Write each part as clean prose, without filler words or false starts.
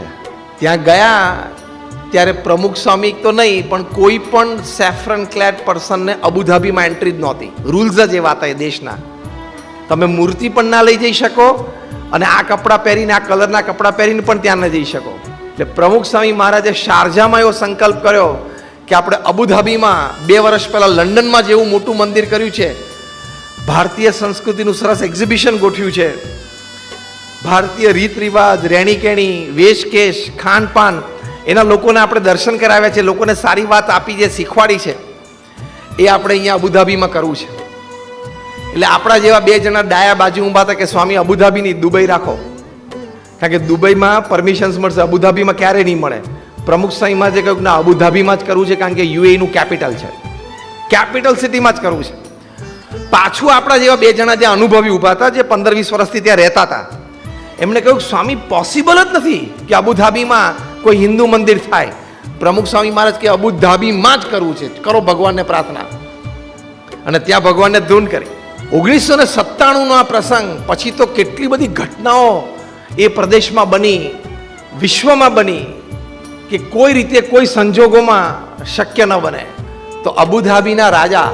છે. ત્યાં ગયા ત્યારે પ્રમુખ સ્વામી તો નહીં પણ કોઈ પણ સેફ્રન ક્લેડ પર્સનને અબુધાબીમાં એન્ટ્રી જ નહોતી. રૂલ્સ જ એવા હતા એ દેશના. તમે મૂર્તિ પણ ના લઈ જઈ શકો અને આ કપડાં પહેરીને આ કલરના કપડાં પહેરીને પણ ત્યાં ન જઈ શકો. એટલે પ્રમુખ સ્વામી મહારાજે શારજામાં એવો સંકલ્પ કર્યો કે આપણે અબુધાબીમાં 2 વર્ષ પહેલાં લંડનમાં જેવું મોટું મંદિર કર્યું છે, ભારતીય સંસ્કૃતિનું સરસ એક્ઝિબિશન ગોઠવ્યું છે, ભારતીય રીત રિવાજ, રહેણીકેણી, વેશકેશ, ખાનપાન એના લોકોને આપણે દર્શન કરાવ્યા છે, લોકોને સારી વાત આપી છે, શીખવાડી છે, એ આપણે અહીંયા અબુધાબીમાં કરવું છે. એટલે આપણા જેવા 2 જણા ડાયા બાજુ ઊભા હતા કે સ્વામી અબુધાબીની દુબઈ રાખો, કારણ કે દુબઈમાં પરમિશન્સ મળશે, અબુધાબીમાં ક્યારે નહીં મળે. પ્રમુખ સ્વામીમાં જે કહ્યું ના અબુધાબીમાં જ કરવું છે, કારણ કે યુએઈનું કેપિટલ છે, કેપિટલ સિટીમાં જ કરવું છે. પાછું આપણા જેવા 2 જણા જે અનુભવી ઊભા હતા, જે 15-20 વર્ષથી ત્યાં રહેતા હતા, એમણે કહ્યું સ્વામી પોસિબલ જ નથી કે અબુધાબીમાં કોઈ હિન્દુ મંદિર થાય. પ્રમુખ સ્વામી મહારાજ કે અબુધાબીમાં જ કરવું છે, કરો ભગવાનને પ્રાર્થના. અને ત્યાં ભગવાનને ધૂન કરી. 1997નો આ પ્રસંગ પછી તો કેટલી બધી ઘટનાઓ એ પ્રદેશમાં બની, વિશ્વમાં બની, કે કોઈ રીતે કોઈ સંજોગોમાં શક્ય ન બને. તો અબુધાબીના રાજા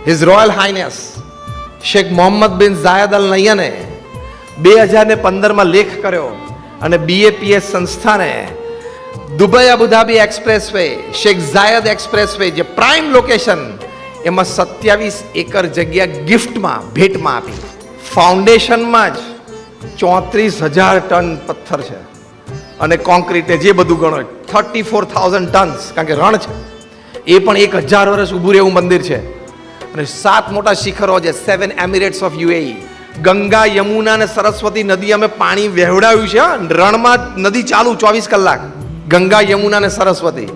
his royal highness Sheikh Mohamed bin Zayed અલ નહ્યને 2015માં લેખ કર્યો અને BAPS સંસ્થાને Dubai Abu Dhabi expressway, Sheikh Zayed expressway, જે પ્રાઇમ લોકેશન, એમાં 27 એકર જગ્યા ગિફ્ટમાં, ભેટમાં આપી. ફાઉન્ડેશનમાં જ 34,000 ટન પથ્થર છે અને કોન્ક્રીટ જે બધું ગણો 34,000 ટન્સ, કારણ કે રણ છે, એ પણ 1000 વર્ષ ઊભું રહેવું મંદિર છે. અને 7 મોટા શિખરો છે, 7 Emirates of UAE. Ganga, Yamuna અને સરસ્વતી નદી અમે પાણી વહેવડાવ્યું છે. રણમાં નદી ચાલુ 24 કલાક, ગંગા, યમુના અને સરસ્વતી.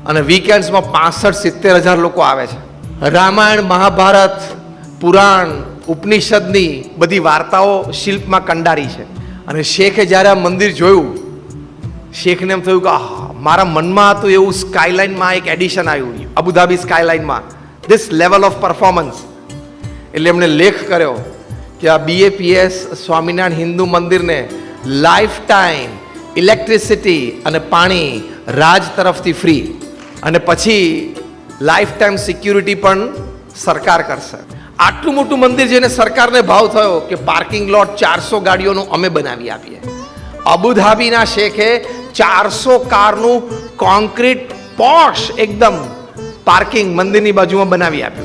અને વીકેન્ડ્સમાં 65-70,000 લોકો આવે છે. રામાયણ, મહાભારત, પુરાણ, ઉપનિષદની બધી વાર્તાઓ શિલ્પમાં કંડારી છે. અને શેખે જ્યારે આ મંદિર જોયું, શેખને એમ થયું કે મારા મનમાં હતું એવું સ્કાયલાઇનમાં એક એડિશન આવ્યું, અબુધાબી સ્કાયલાઇનમાં, ધીસ લેવલ ઓફ પરફોર્મન્સ. એટલે એમણે લેખ કર્યો કે આ BAPS સ્વામિનારાયણ હિન્દુ મંદિરને લાઈફ ટાઈમ ઇલેક્ટ્રિસિટી અને પાણી રાજ તરફથી ફ્રી, અને પછી લાઈફ ટાઈમ સિક્યુરિટી પણ સરકાર કરશે. આટલું મોટું મંદિર જેને સરકારને ભાવ થયો કે પાર્કિંગ લોટ 400 ગાડીઓનું અમે બનાવી આપીએ. અબુધાબીના શેખે 400 કારનું કોન્ક્રીટ પોશ એકદમ પાર્કિંગ મંદિરની બાજુમાં બનાવી આપ્યું.